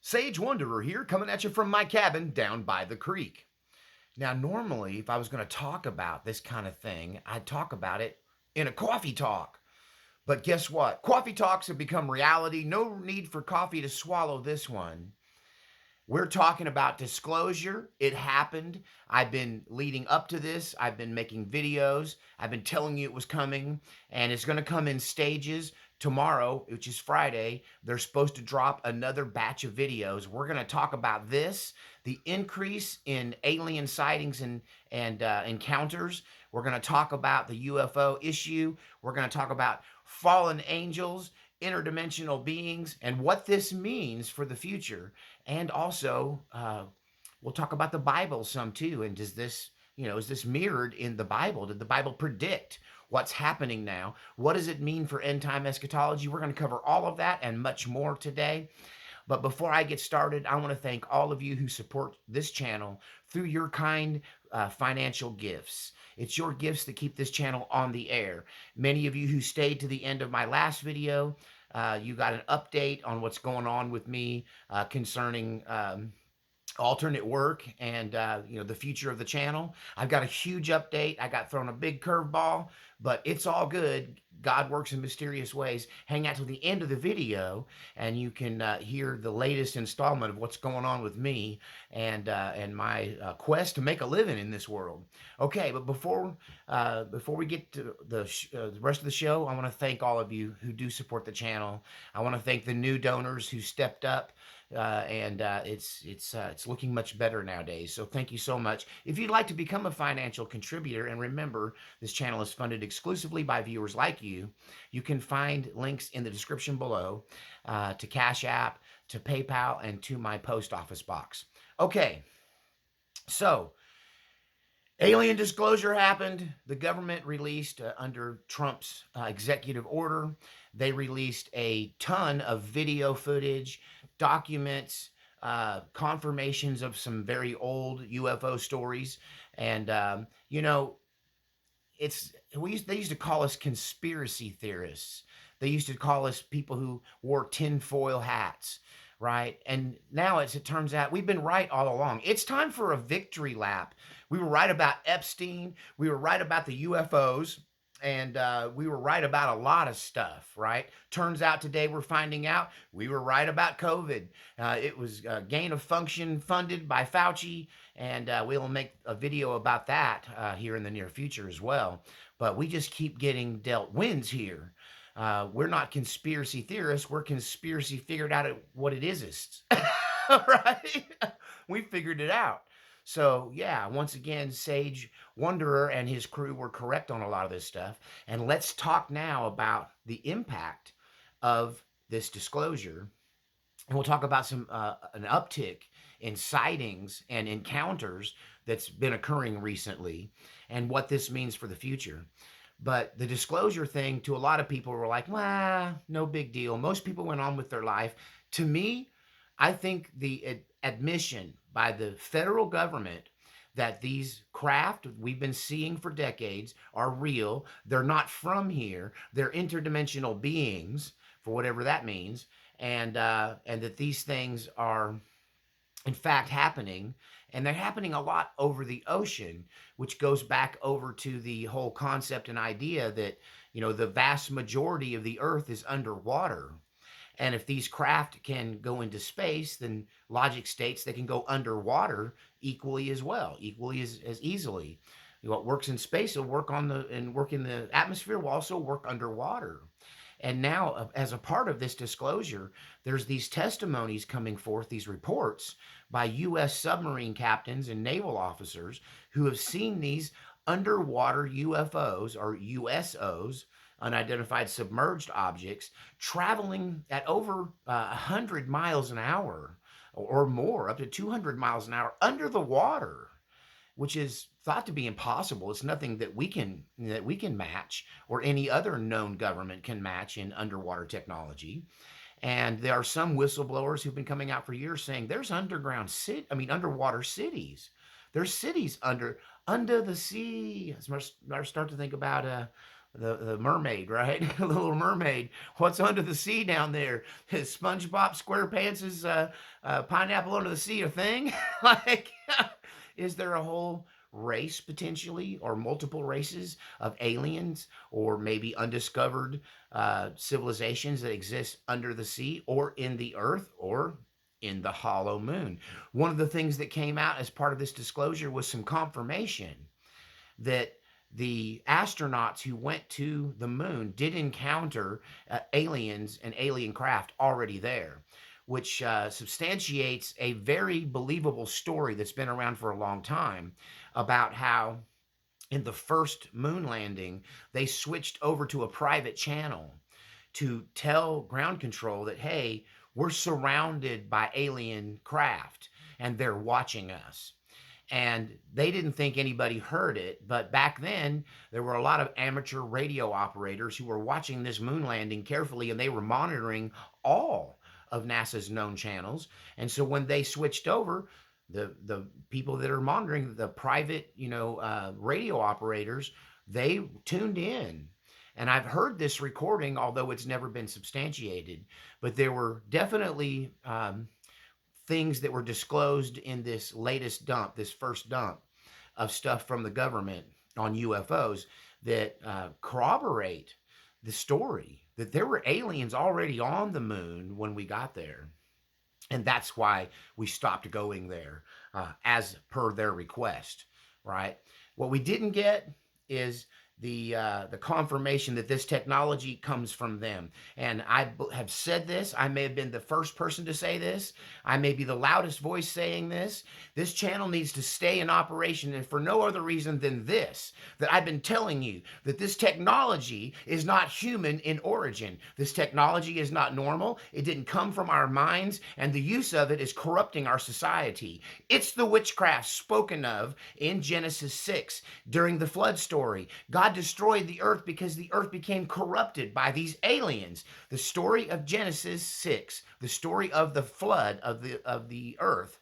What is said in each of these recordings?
Sage Wanderer here, coming at you from my cabin down by the creek. Now, normally, if I was going to talk about this kind of thing, I'd talk about it in a coffee talk. But guess what? Coffee talks have become reality. No need for coffee to swallow this one. We're talking about disclosure. It happened. I've been leading up to this. I've been making videos. I've been telling you it was coming, and it's going to come in stages. Tomorrow, which is Friday, they're supposed to drop another batch of videos. We're going to talk about this, the increase in alien sightings and encounters. We're going to talk about the UFO issue. We're going to talk about fallen angels, interdimensional beings, and what this means for the future. And also, we'll talk about the Bible some too. And does this, is this mirrored in the Bible? Did the Bible predict what's happening now? What does it mean for end time eschatology? We're going to cover all of that and much more today. But before I get started, I want to thank all of you who support this channel through your kind financial gifts. It's your gifts that keep this channel on the air. Many of you who stayed to the end of my last video, you got an update on what's going on with me concerning alternate work and the future of the channel. I've got a huge update. I got thrown a big curveball, but it's all good. God works in mysterious ways. Hang out till the end of the video and you can hear the latest installment of what's going on with me and my quest to make a living in this world. Okay, but before we get to the rest of the show, I want to thank all of you who do support the channel. I want to thank the new donors who stepped up. And it's looking much better nowadays. So thank you so much. If you'd like to become a financial contributor, and remember, this channel is funded exclusively by viewers like you, you can find links in the description below to Cash App, to PayPal, and to my post office box. Okay, so alien disclosure happened. The government released, under Trump's executive order, they released a ton of video footage, documents, confirmations of some very old UFO stories. And, they used to call us conspiracy theorists. They used to call us people who wore tinfoil hats, right? And now, as it turns out, we've been right all along. It's time for a victory lap. We were right about Epstein. We were right about the UFOs. And we were right about a lot of stuff, right? Turns out today we're finding out we were right about COVID. It was gain of function funded by Fauci, and we'll make a video about that here in the near future as well. But we just keep getting dealt wins here. We're not conspiracy theorists. We're conspiracy figured out what it is. Right? We figured it out. So yeah, once again, Sage Wanderer and his crew were correct on a lot of this stuff. And let's talk now about the impact of this disclosure. And we'll talk about an uptick in sightings and encounters that's been occurring recently and what this means for the future. But the disclosure thing, to a lot of people, were like, well, no big deal. Most people went on with their life. To me, I think the admission by the federal government that these craft we've been seeing for decades are real. They're not from here. They're interdimensional beings, for whatever that means, and that these things are in fact happening, and they're happening a lot over the ocean, which goes back over to the whole concept and idea that the vast majority of the earth is underwater. And if these craft can go into space, then logic states they can go underwater equally as well, equally as easily. What works in space will work in the atmosphere will also work underwater. And now, as a part of this disclosure, there's these testimonies coming forth, these reports by U.S. submarine captains and naval officers who have seen these underwater UFOs or USOs, unidentified submerged objects, traveling at over 100 miles an hour or more, up to 200 miles an hour under the water, which is thought to be impossible. It's nothing that we can match, or any other known government can match in underwater technology. And there are some whistleblowers who've been coming out for years saying there's underwater cities. There's cities under the sea. I start to think about the mermaid, right? The Little Mermaid. What's under the sea down there? Is SpongeBob SquarePants' pineapple under the sea a thing? Like, is there a whole race potentially, or multiple races of aliens, or maybe undiscovered civilizations that exist under the sea, or in the earth, or in the hollow moon? One of the things that came out as part of this disclosure was some confirmation that the astronauts who went to the moon did encounter aliens and alien craft already there, which substantiates a very believable story that's been around for a long time about how in the first moon landing, they switched over to a private channel to tell ground control that, hey, we're surrounded by alien craft and they're watching us. And they didn't think anybody heard it. But back then, there were a lot of amateur radio operators who were watching this moon landing carefully, and they were monitoring all of NASA's known channels. And so when they switched over, the people that are monitoring, the private, radio operators, they tuned in. And I've heard this recording, although it's never been substantiated, but there were definitely things that were disclosed in this latest dump, this first dump of stuff from the government on UFOs that corroborate the story that there were aliens already on the moon when we got there. And that's why we stopped going there as per their request, right? What we didn't get is the confirmation that this technology comes from them. And I have said this. I may have been the first person to say this. I may be the loudest voice saying this. This channel needs to stay in operation, and for no other reason than this, that I've been telling you that this technology is not human in origin. This technology is not normal. It didn't come from our minds, and the use of it is corrupting our society. It's the witchcraft spoken of in Genesis 6 during the flood story. God destroyed the earth because the earth became corrupted by these aliens. The story of Genesis 6, the story of the flood of the earth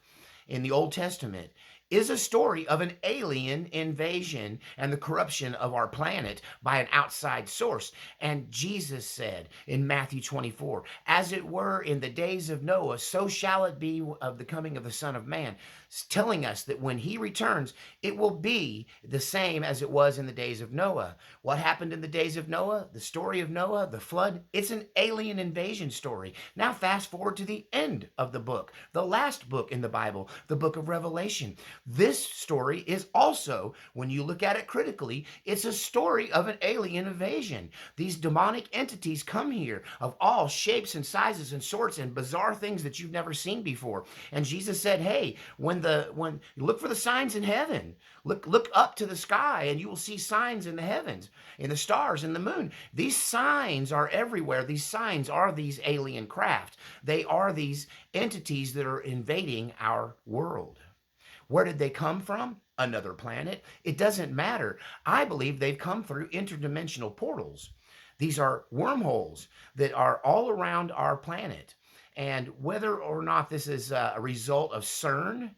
in the Old Testament, is a story of an alien invasion and the corruption of our planet by an outside source. And Jesus said in Matthew 24, as it were in the days of Noah, so shall it be of the coming of the Son of Man, telling us that when he returns, it will be the same as it was in the days of Noah. What happened in the days of Noah? The story of Noah, the flood, it's an alien invasion story. Now fast forward to the end of the book, the last book in the Bible, the book of Revelation. This story is also, when you look at it critically, it's a story of an alien invasion. These demonic entities come here of all shapes and sizes and sorts and bizarre things that you've never seen before. And Jesus said, hey, when you look for the signs in heaven, look up to the sky and you will see signs in the heavens, in the stars, in the moon. These signs are everywhere. These signs are these alien craft. They are these entities that are invading our world. Where did they come from? Another planet. It doesn't matter. I believe they've come through interdimensional portals. These are wormholes that are all around our planet. And whether or not this is a result of CERN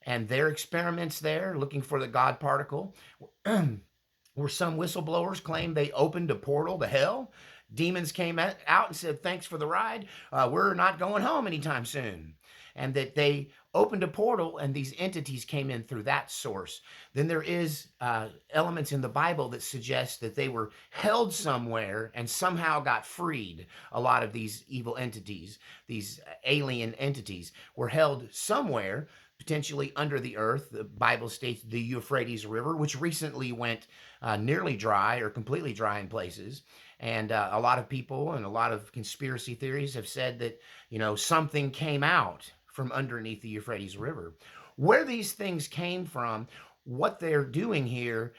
and their experiments there looking for the God particle, where some whistleblowers claim they opened a portal to hell, demons came out and said, thanks for the ride. We're not going home anytime soon. And that they opened a portal and these entities came in through that source. Then there is elements in the Bible that suggest that they were held somewhere and somehow got freed. A lot of these evil entities, these alien entities, were held somewhere, potentially under the earth. The Bible states the Euphrates River, which recently went nearly dry or completely dry in places. And a lot of people and a lot of conspiracy theories have said that, something came out from underneath the Euphrates River. Where these things came from, what they're doing here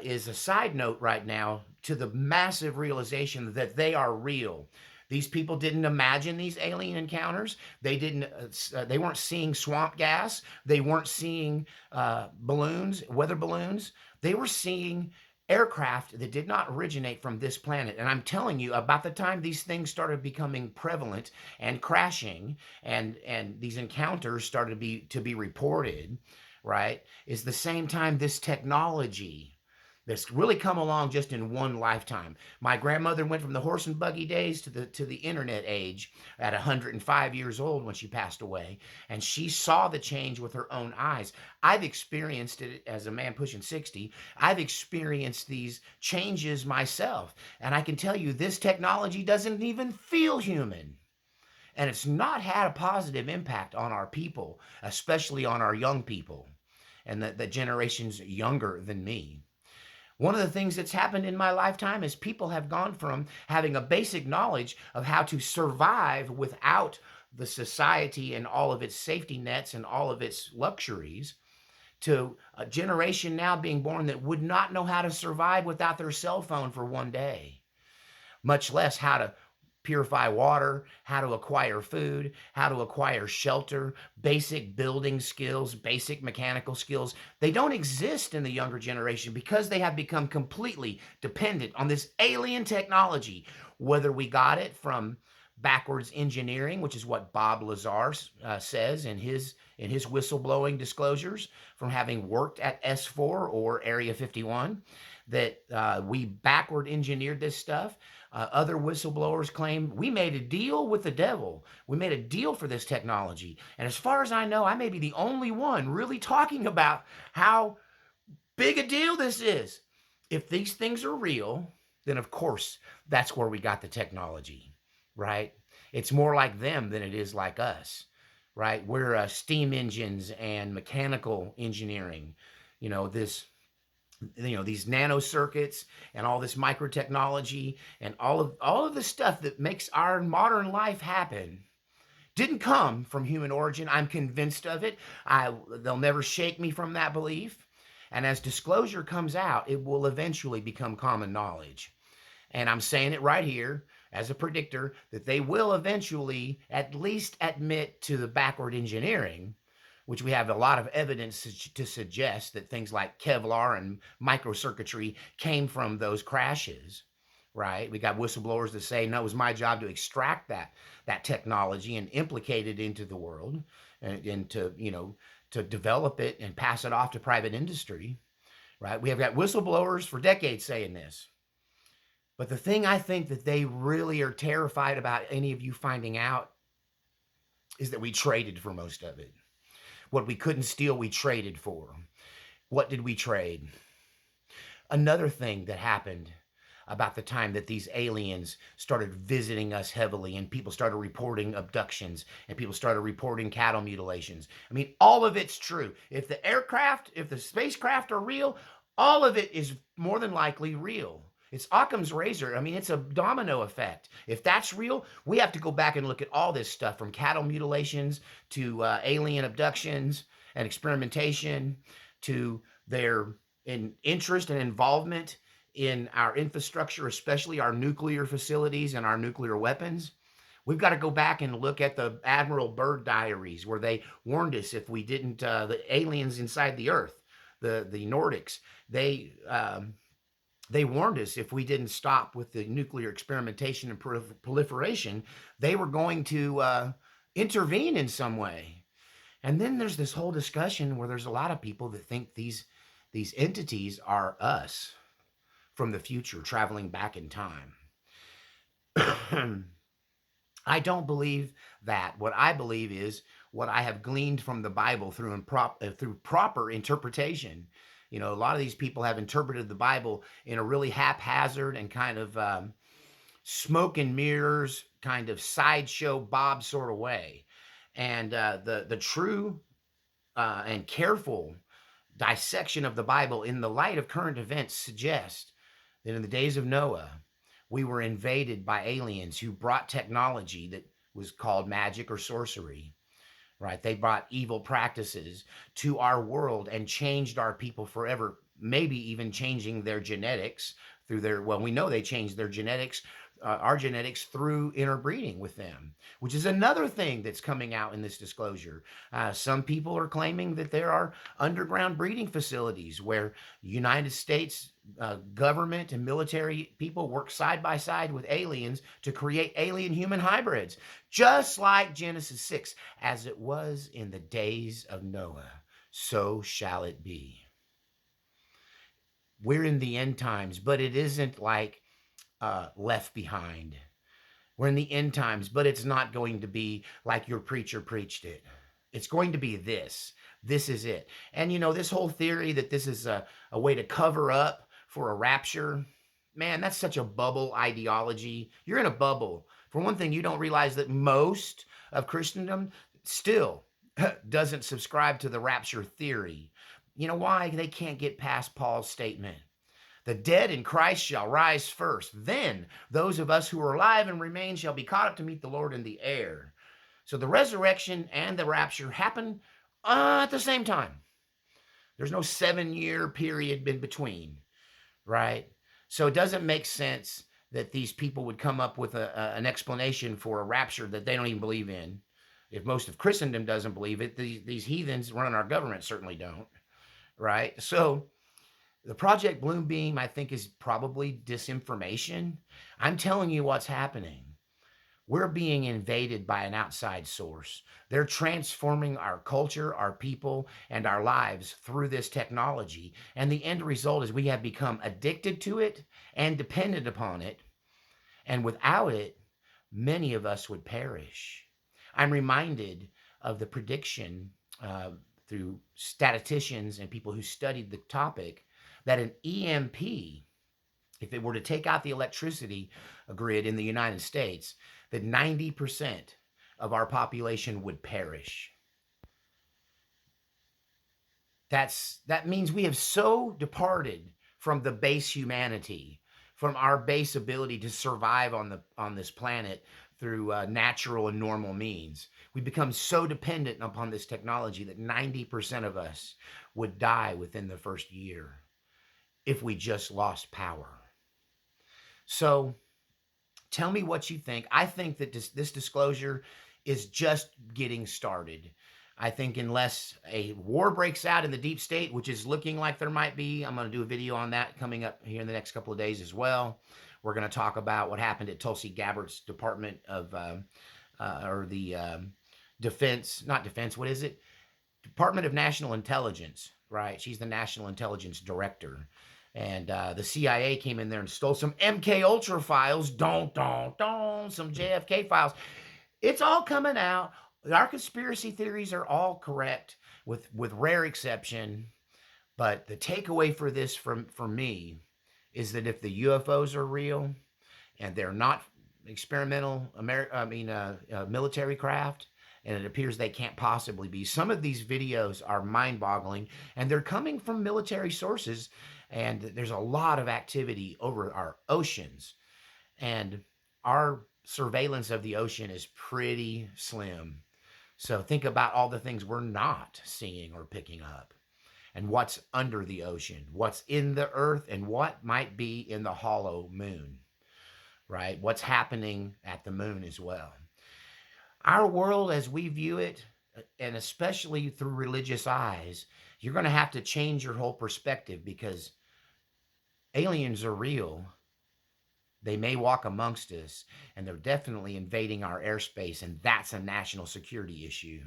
is a side note right now to the massive realization that they are real. These people didn't imagine these alien encounters. They weren't seeing swamp gas. They weren't seeing balloons, weather balloons. They were seeing aircraft that did not originate from this planet. And I'm telling you, about the time these things started becoming prevalent and crashing, and these encounters started to be reported, right, is the same time this technology that's really come along just in one lifetime. My grandmother went from the horse and buggy days to the internet age at 105 years old when she passed away, and she saw the change with her own eyes. I've experienced it as a man pushing 60. I've experienced these changes myself, and I can tell you this technology doesn't even feel human. And it's not had a positive impact on our people, especially on our young people and the generations younger than me. One of the things that's happened in my lifetime is people have gone from having a basic knowledge of how to survive without the society and all of its safety nets and all of its luxuries to a generation now being born that would not know how to survive without their cell phone for one day, much less how to purify water, how to acquire food, how to acquire shelter, basic building skills, basic mechanical skills. They don't exist in the younger generation because they have become completely dependent on this alien technology, whether we got it from backwards engineering, which is what Bob Lazar says in his whistleblowing disclosures from having worked at S4 or Area 51, that we backward engineered this stuff. Other whistleblowers claim we made a deal with the devil. We made a deal for this technology. And as far as I know, I may be the only one really talking about how big a deal this is. If these things are real, then of course that's where we got the technology, right? It's more like them than it is like us, right? We're steam engines and mechanical engineering, this these nanocircuits and all this microtechnology and all of the stuff that makes our modern life happen didn't come from human origin. I'm convinced of it. They'll never shake me from that belief. And as disclosure comes out, it will eventually become common knowledge. And I'm saying it right here as a predictor that they will eventually at least admit to the backward engineering, which we have a lot of evidence to suggest that things like Kevlar and microcircuitry came from those crashes, right? We got whistleblowers that say, no, it was my job to extract that technology and implicate it into the world and to develop it and pass it off to private industry, right? We have got whistleblowers for decades saying this. But the thing I think that they really are terrified about any of you finding out is that we traded for most of it. What we couldn't steal, we traded for. What did we trade? Another thing that happened about the time that these aliens started visiting us heavily and people started reporting abductions and people started reporting cattle mutilations. I mean, all of it's true. If the spacecraft are real, all of it is more than likely real. It's Occam's razor. I mean, it's a domino effect. If that's real, we have to go back and look at all this stuff from cattle mutilations to alien abductions and experimentation to their interest and involvement in our infrastructure, especially our nuclear facilities and our nuclear weapons. We've got to go back and look at the Admiral Byrd diaries where they warned us if we didn't, the aliens inside the Earth, the Nordics, they warned us if we didn't stop with the nuclear experimentation and proliferation, they were going to intervene in some way. And then there's this whole discussion where there's a lot of people that think these entities are us from the future traveling back in time. I don't believe that. What I believe is what I have gleaned from the Bible through proper interpretation. A lot of these people have interpreted the Bible in a really haphazard and kind of smoke and mirrors, kind of sideshow Bob sort of way. And the true and careful dissection of the Bible in the light of current events suggests that in the days of Noah, we were invaded by aliens who brought technology that was called magic or sorcery. Right? They brought evil practices to our world and changed our people forever, maybe even changing their genetics we know they changed their genetics, our genetics through interbreeding with them, which is another thing that's coming out in this disclosure. Some people are claiming that there are underground breeding facilities where United States government and military people work side by side with aliens to create alien human hybrids, just like Genesis 6, as it was in the days of Noah, so shall it be. we're in the end times, but it isn't like Left Behind. We're in the end times, but it's not going to be like your preacher preached it. It's going to be this. This is it. And this whole theory that this is a way to cover up for a rapture, man, that's such a bubble ideology. You're in a bubble. For one thing, you don't realize that most of Christendom still doesn't subscribe to the rapture theory. You know why? They can't get past Paul's statement. The dead in Christ shall rise first. Then those of us who are alive and remain shall be caught up to meet the Lord in the air. So the resurrection and the rapture happen at the same time. There's no 7-year period in between, right? So it doesn't make sense that these people would come up with an explanation for a rapture that they don't even believe in. If most of Christendom doesn't believe it, these heathens running our government certainly don't, right? So the Project Bloombeam, I think, is probably disinformation. I'm telling you what's happening. We're being invaded by an outside source. They're transforming our culture, our people, and our lives through this technology. And the end result is we have become addicted to it and dependent upon it. And without it, many of us would perish. I'm reminded of the prediction through statisticians and people who studied the topic that an EMP, if it were to take out the electricity grid in the United States, that 90% of our population would perish. That means we have so departed from the base humanity, from our base ability to survive on this planet through natural and normal means. We become so dependent upon this technology that 90% of us would die within the first year if we just lost power. So tell me what you think. I think that this disclosure is just getting started. I think unless a war breaks out in the deep state, which is looking like there might be, I'm going to do a video on that coming up here in the next couple of days as well. We're going to talk about what happened at Tulsi Gabbard's Department of, or the what is it? Department of National Intelligence, right? She's the National Intelligence Director. And the CIA came in there and stole some MK Ultra files, some JFK files. It's all coming out. Our conspiracy theories are all correct, with rare exception. But the takeaway for this for me is that if the UFOs are real and they're not experimental military craft, and it appears they can't possibly be, some of these videos are mind-boggling, and they're coming from military sources, and there's a lot of activity over our oceans, and our surveillance of the ocean is pretty slim. So think about all the things we're not seeing or picking up, and what's under the ocean, what's in the earth, and what might be in the hollow moon, right? What's happening at the moon as well. Our world as we view it, and especially through religious eyes, you're going to have to change your whole perspective, because aliens are real. They may walk amongst us, and they're definitely invading our airspace, and that's a national security issue.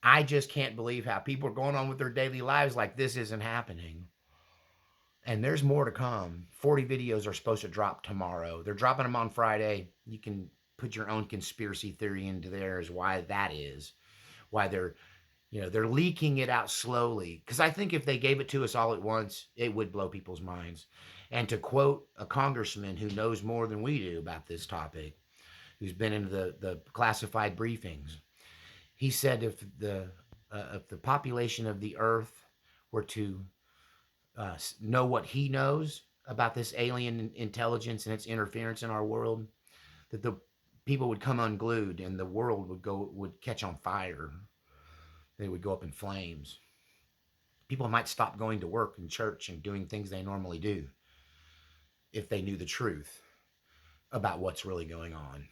I just can't believe how people are going on with their daily lives like this isn't happening. And there's more to come. 40 videos are supposed to drop tomorrow. They're dropping them on Friday. You can put your own conspiracy theory into there as why that is. Why they're leaking it out slowly. Because I think if they gave it to us all at once, it would blow people's minds. And to quote a congressman who knows more than we do about this topic, who's been into the classified briefings, he said if the population of the earth were to know what he knows about this alien intelligence and its interference in our world, that the people would come unglued and the world would catch on fire. They would go up in flames. People might stop going to work and church and doing things they normally do if they knew the truth about what's really going on.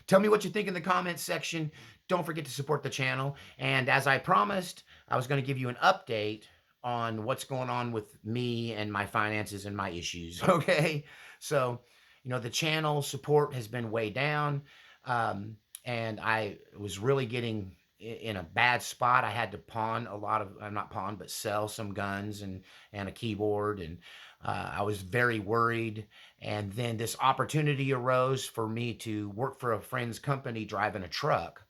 Tell me what you think in the comments section. Don't forget to support the channel. And as I promised, I was going to give you an update on what's going on with me and my finances and my issues. Okay. So, the channel support has been way down. And I was really getting in a bad spot. I had to pawn a lot of, not pawn, but sell some guns and a keyboard, and I was very worried. And then this opportunity arose for me to work for a friend's company driving a truck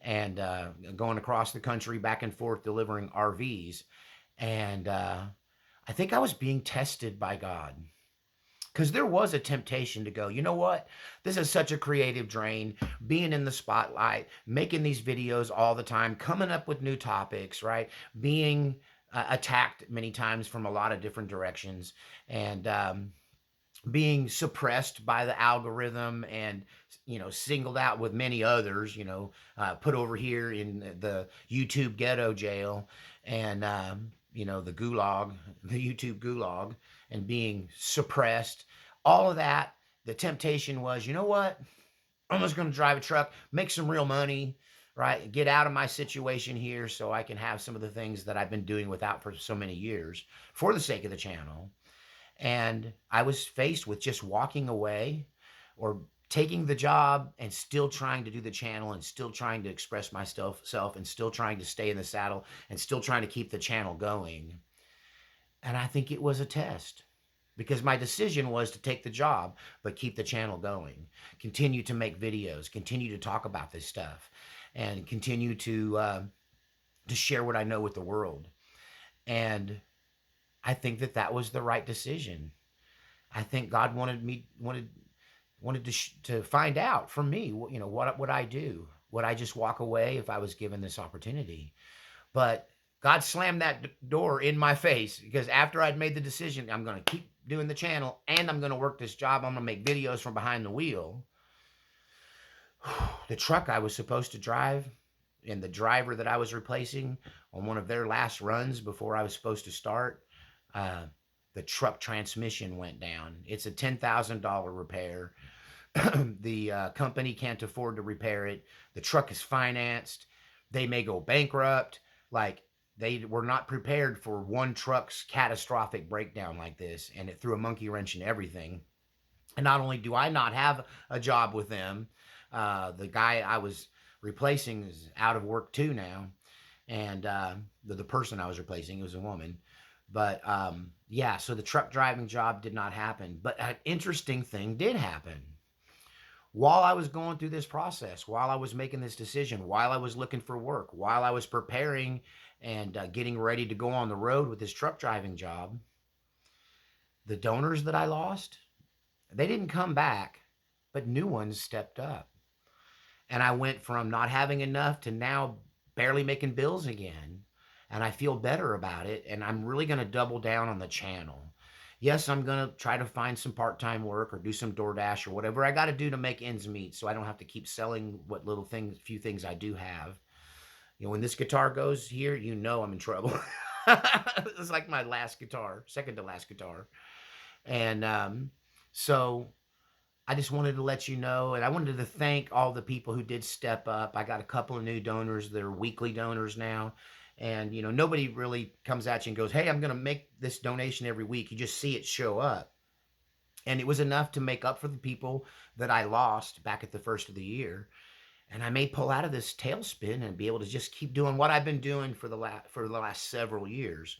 and going across the country back and forth delivering RVs. And I think I was being tested by God. Because there was a temptation to go, you know what? This is such a creative drain, being in the spotlight, making these videos all the time, coming up with new topics, right? Being attacked many times from a lot of different directions, and being suppressed by the algorithm, and singled out with many others, put over here in the YouTube ghetto jail, and the gulag, the YouTube gulag, and being suppressed. All of that, the temptation was, you know what, I'm just going to drive a truck, make some real money, right? Get out of my situation here so I can have some of the things that I've been doing without for so many years for the sake of the channel. And I was faced with just walking away, or taking the job and still trying to do the channel, and still trying to express myself, and still trying to stay in the saddle, and still trying to keep the channel going. And I think it was a test, because my decision was to take the job, but keep the channel going, continue to make videos, continue to talk about this stuff, and continue to share what I know with the world. And I think that that was the right decision. I think God wanted to find out from me, what would I do? Would I just walk away if I was given this opportunity? But God slammed that door in my face, because after I'd made the decision, I'm going to keep doing the channel and I'm going to work this job, I'm going to make videos from behind the wheel. The truck I was supposed to drive, and the driver that I was replacing on one of their last runs before I was supposed to start, the truck transmission went down. It's a $10,000 repair. The company can't afford to repair it. The truck is financed. They may go bankrupt. Like, they were not prepared for one truck's catastrophic breakdown like this, and it threw a monkey wrench in everything. And not only do I not have a job with them, the guy I was replacing is out of work too now, and the person I was replacing was a woman. But yeah, so the truck driving job did not happen. But an interesting thing did happen. While I was going through this process, while I was making this decision, while I was looking for work, while I was preparing and getting ready to go on the road with this truck driving job, the donors that I lost, they didn't come back, but new ones stepped up. And I went from not having enough to now barely making bills again. And I feel better about it. And I'm really going to double down on the channel. Yes, I'm going to try to find some part-time work or do some DoorDash or whatever I got to do to make ends meet, so I don't have to keep selling what few things I do have. When this guitar goes here, I'm in trouble. It's like my last guitar, second to last guitar. And so I just wanted to let you know, and I wanted to thank all the people who did step up. I got a couple of new donors. They're weekly donors now. And, nobody really comes at you and goes, hey, I'm going to make this donation every week. You just see it show up. And it was enough to make up for the people that I lost back at the first of the year. And I may pull out of this tailspin and be able to just keep doing what I've been doing for the last several years,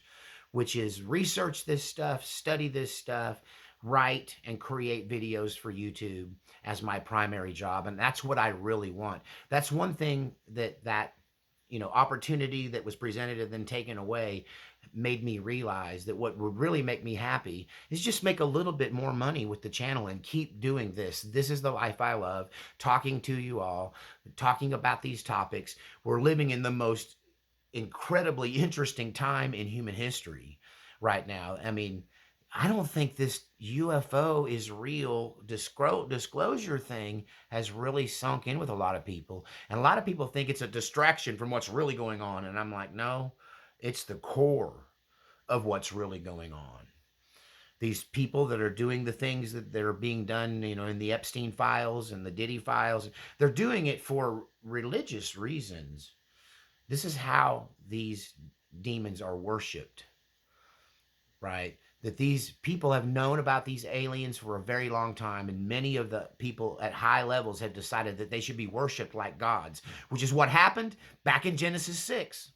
which is research this stuff, study this stuff, write and create videos for YouTube as my primary job. And that's what I really want. That's one thing that opportunity that was presented and then taken away made me realize that what would really make me happy is just make a little bit more money with the channel and keep doing this. This is the life I love, talking to you all, talking about these topics. We're living in the most incredibly interesting time in human history right now. I mean, I don't think this UFO is real disclosure thing has really sunk in with a lot of people. And a lot of people think it's a distraction from what's really going on. And I'm like, no, it's the core of what's really going on. These people that are doing the things that are being done, in the Epstein files and the Diddy files, they're doing it for religious reasons. This is how these demons are worshipped, right? that these people have known about these aliens for a very long time, and many of the people at high levels have decided that they should be worshiped like gods, which is what happened back in Genesis 6.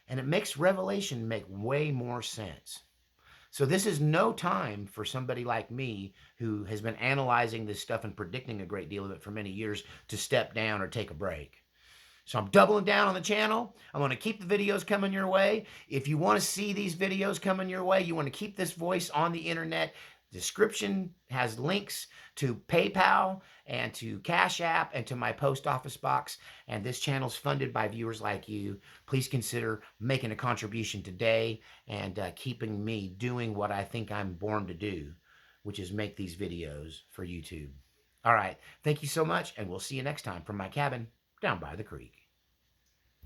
And it makes Revelation make way more sense. So this is no time for somebody like me who has been analyzing this stuff and predicting a great deal of it for many years to step down or take a break. So I'm doubling down on the channel. I'm going to keep the videos coming your way. If you want to see these videos coming your way, you want to keep this voice on the internet, description has links to PayPal and to Cash App and to my post office box. And this channel's funded by viewers like you. Please consider making a contribution today and keeping me doing what I think I'm born to do, which is make these videos for YouTube. All right. Thank you so much, and we'll see you next time from my cabin down by the creek.